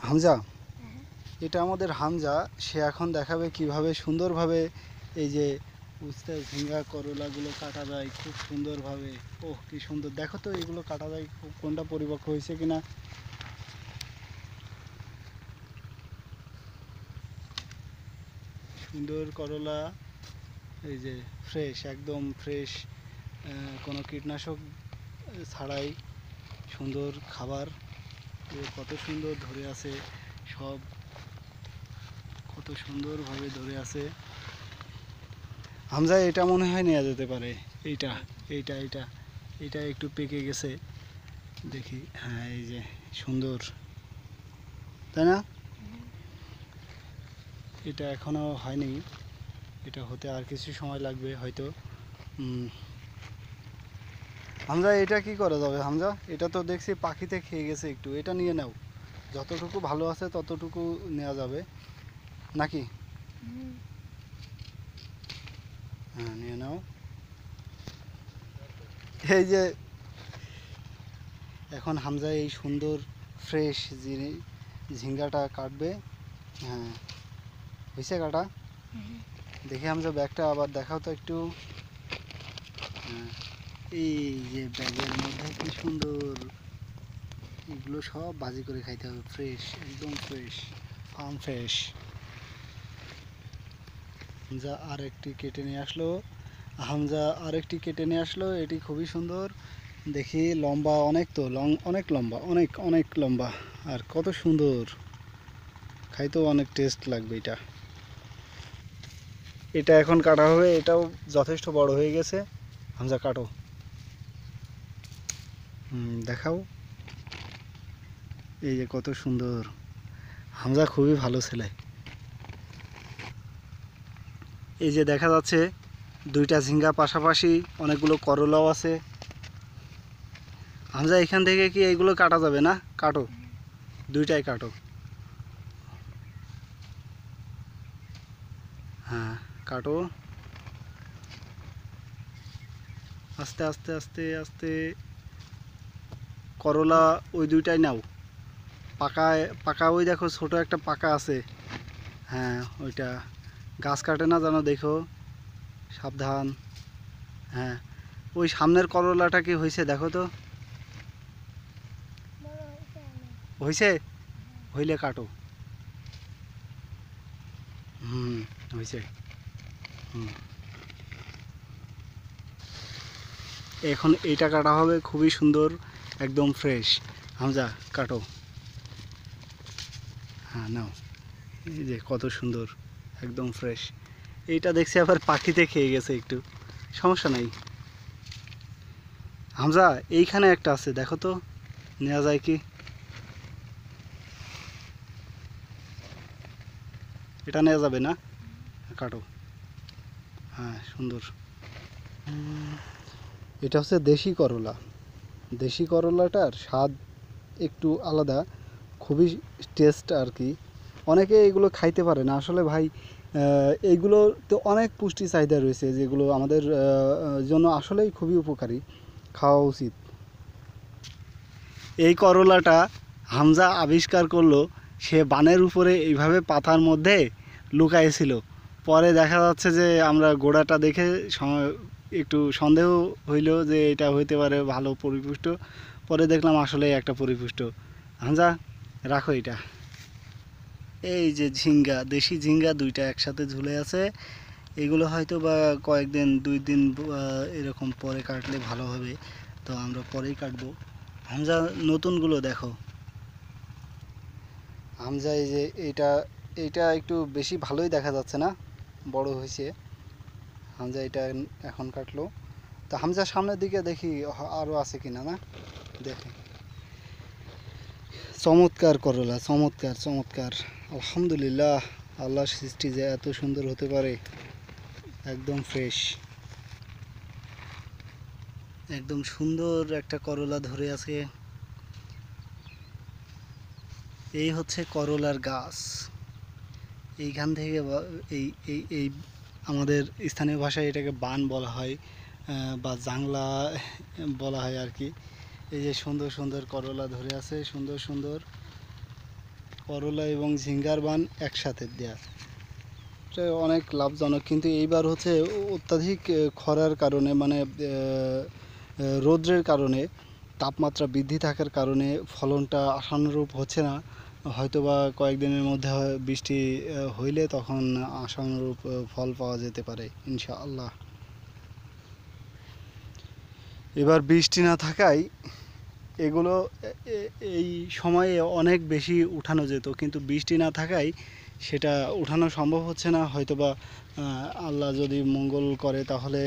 হামজা, এটা আমাদের হামজা। সে এখন দেখাবে কিভাবে সুন্দরভাবে এই যে উস্তা ঝিঙ্গা করলাগুলো কাটা যায় খুব সুন্দরভাবে। ওহ, কি সুন্দর! দেখো তো এগুলো কাটা যায় কোনটা পরিপক্ক হয়েছে কিনা। সুন্দর করলা, এই যে ফ্রেশ, একদম ফ্রেশ, কোনো কীটনাশক ছাড়াই সুন্দর খাবার। কত সুন্দর ধরে আছে সব, কত সুন্দরভাবে ধরে আছে। হামজা, এটা মনে হয় নেওয়া যেতে পারে। এইটা এইটা এইটা এটা একটু পেকে গেছে দেখি। হ্যাঁ, এই যে সুন্দর, তাই না? এটা এখনো হয়নি, এটা হতে আর কিছু সময় লাগবে হয়তো। হামজা, এটা কি করা যাবে হামজা? এটা তো দেখছি পাখিতে খেয়ে গেছে, একটু এটা নিয়ে নাও। যতটুকু ভালো আছে ততটুকু নেওয়া যাবে নাকি? হ্যাঁ, নিয়ে নাও। এই যে এখন হামজা এই সুন্দর ফ্রেশ ঝিঙ্গাটা কাটবে। হ্যাঁ, হয়েছে কাটা? দেখি হামজা, ব্যাগটা আবার দেখাও তো একটু। হ্যাঁ, এই যে ব্যাগের মধ্যে কি সুন্দর! এগুলো সব ভাজি করে খাইতে হবে, ফ্রেশ, একদম ফ্রেশ, ফার্ম ফ্রেশ। হামজা আরেকটি কেটে নিয়ে আসলো। হামজা আরেকটি কেটে নিয়ে আসলো, এটি খুবই সুন্দর। দেখি লম্বা অনেক, তো অনেক লম্বা, অনেক অনেক লম্বা, আর কত সুন্দর! খাইতেও অনেক টেস্ট লাগবে এটা। এটা এখন কাটা হবে, এটাও যথেষ্ট বড় হয়ে গেছে। হামজা, কাটো। দেখাও। এই যে কত সুন্দর! হামজা খুবই ভালো ছেলে। এই যে দেখা যাচ্ছে দুইটা ঝিঙ্গা পাশাপাশি, অনেকগুলো করলাও আছে। হামজা, এখান থেকে কি এইগুলো কাটা যাবে না? কাটো, দুইটাই কাটো। হ্যাঁ, কাটো, আস্তে আস্তে আস্তে আস্তে। করলা ওই দুইটাই নাও, পাকায় পাকা, ওই দেখো ছোট একটা পাকা আছে। হ্যাঁ, ওইটা গাছ কাটে না যেন, দেখো, সাবধান। হ্যাঁ, ওই সামনের করলাটা কি হয়েছে দেখো তো। হয়েছে? হইলে কাটো। হয়েছে। এখন এইটা কাটা হবে, খুবই সুন্দর, একদম ফ্রেশ। হামজা, কাটো। হ্যাঁ, নাও। এই যে কত সুন্দর, একদম ফ্রেশ। এইটা দেখছি আবার পাখিতে খেয়ে গেছে একটু, সমস্যা নাই। হামজা, এইখানে একটা আছে, দেখো তো নেওয়া যায় কি। এটা নেওয়া যাবে না? কাটো। হ্যাঁ, সুন্দর। এটা হচ্ছে দেশি করলা। দেশি করলাটার স্বাদ একটু আলাদা, খুবই টেস্ট আর কি। অনেকে এগুলো খাইতে পারে না আসলে ভাই। এইগুলো তো অনেক পুষ্টি চাহিদা রয়েছে, যেগুলো আমাদের জন্য আসলেই খুবই উপকারী, খাওয়া উচিত। এই করলাটা হামজা আবিষ্কার করলো, সে বানের উপরে এইভাবে পাতার মধ্যে লুকাইছিল। পরে দেখা যাচ্ছে যে আমরা গোড়াটা দেখে একটু সন্দেহ হইল যে এটা হইতে পারে ভালো পরিপুষ্ট। পরে দেখলাম আসলে একটা পরিপুষ্ট। হামজা, রাখো এটা। এই যে ঝিঙ্গা, দেশি ঝিঙ্গা দুইটা একসাথে ঝুলে আছে। এগুলো হয়তো বা কয়েকদিন, 2 দিন এরকম পরে কাটলে ভালো হবে, তো আমরা পরেই কাটবো। হামজা, নতুনগুলো দেখো। হামজা, এই যে এইটা, এইটা একটু বেশি ভালোই দেখা যাচ্ছে না, বড় হয়েছে। হামজা এটা এখন কাটলো। তো হামজা, সামনের দিকে দেখি আরও আছে কিনা, না দেখে। চমৎকার করলা, চমৎকার চমৎকার। আলহামদুলিল্লাহ, আল্লাহর সৃষ্টি যে এত সুন্দর হতে পারে। একদম ফ্রেশ, একদম সুন্দর একটা করলা ধরে আছে। এই হচ্ছে করলার গাছ। এইখান থেকে এই এই এই আমাদের স্থানীয় ভাষায় এটাকে বান বলা হয়, বা জাংলা বলা হয় আর কি। এই যে সুন্দর সুন্দর করলা ধরে আছে, সুন্দর সুন্দর। করলা এবং ঝিঙ্গার বান একসাথে দেয়া, এটা অনেক লাভজনক। কিন্তু এইবার হচ্ছে অত্যাধিক খরার কারণে মানে রৌদ্রের কারণে, তাপমাত্রা বৃদ্ধি থাকার কারণে ফলনটা আশানুরূপ হচ্ছে না। হয়তোবা কয়েকদিনের মধ্যে বৃষ্টি হইলে তখন আশানুরূপ ফল পাওয়া যেতে পারে ইনশাআল্লাহ। এবার বৃষ্টি না থাকায় এগুলো এই সময়ে অনেক বেশি উঠানো যেত, কিন্তু বৃষ্টি না থাকায় সেটা উঠানো সম্ভব হচ্ছে না। হয়তোবা আল্লাহ যদি মঙ্গল করে তাহলে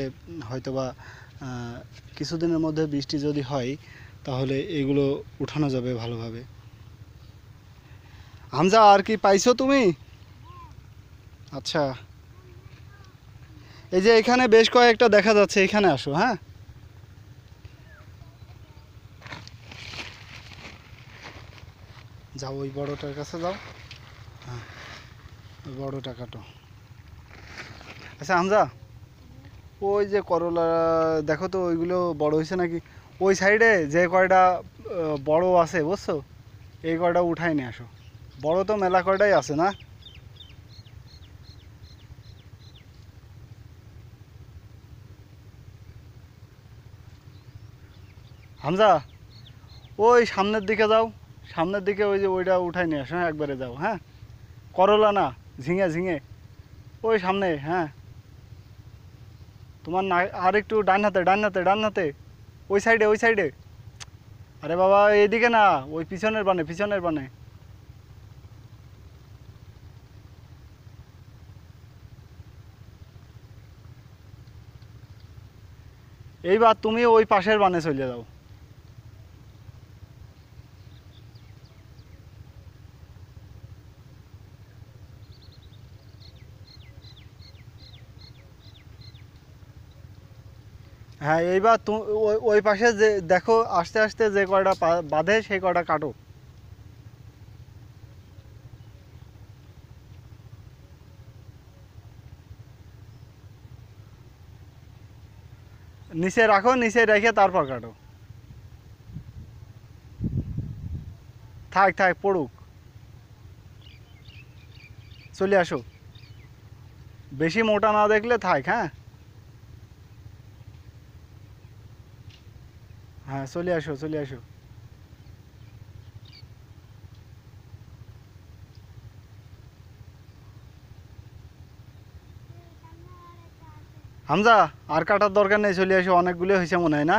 হয়তোবা কিছুদিনের মধ্যে বৃষ্টি যদি হয় তাহলে এগুলো উঠানো যাবে ভালোভাবে। হামজা, আর কি পাইছো তুমি? আচ্ছা, এই যে এখানে বেশ কয়েকটা দেখা যাচ্ছে, এখানে আসো। হ্যাঁ, যাও ওই বড়টার কাছে যাও। হ্যাঁ, ওই বড়টা কাটো। আচ্ছা হামজা, ওই যে করলা দেখো তো ওইগুলো বড় হয়েছে নাকি। ওই সাইডে যে কয়টা বড় আছে বুঝছো, এই কয়টা উঠাই নিয়ে আসো। বড় তো মেলা কয়টাই আছে না। হামজা, ওই সামনের দিকে যাও, সামনের দিকে ওই যে ওইটা উঠাই নিয়ে আসো। হ্যাঁ, একবারে যাও। হ্যাঁ, করলা না, ঝিঙে ঝিঙে, ওই সামনে। হ্যাঁ, তোমার না আর একটু ডান হাতে, ডান হাতে, ডান হাতে, ওই সাইডে, ওই সাইডে। আরে বাবা, এইদিকে না, ওই পিছনের বানে, পিছনের বানে। এইবার তুমি ওই পাশের বানে চলে যাও। হ্যাঁ, এইবার ওই ওই পাশে যে দেখো, আস্তে আস্তে যে কয়টা বাঁধে সেই কয়টা কাটো। নিচে রাখো, নিচে রেখে তারপর কাটো। থাক থাক, পড়ুক, চলে আসো। বেশি মোটা না দেখলে থাক। হ্যাঁ, হ্যাঁ, চলে আসো, চলে আসো। হামজা, আর কাটার দরকার নেই, চলে আসো। অনেকগুলো হয়েছে মনে হয় না।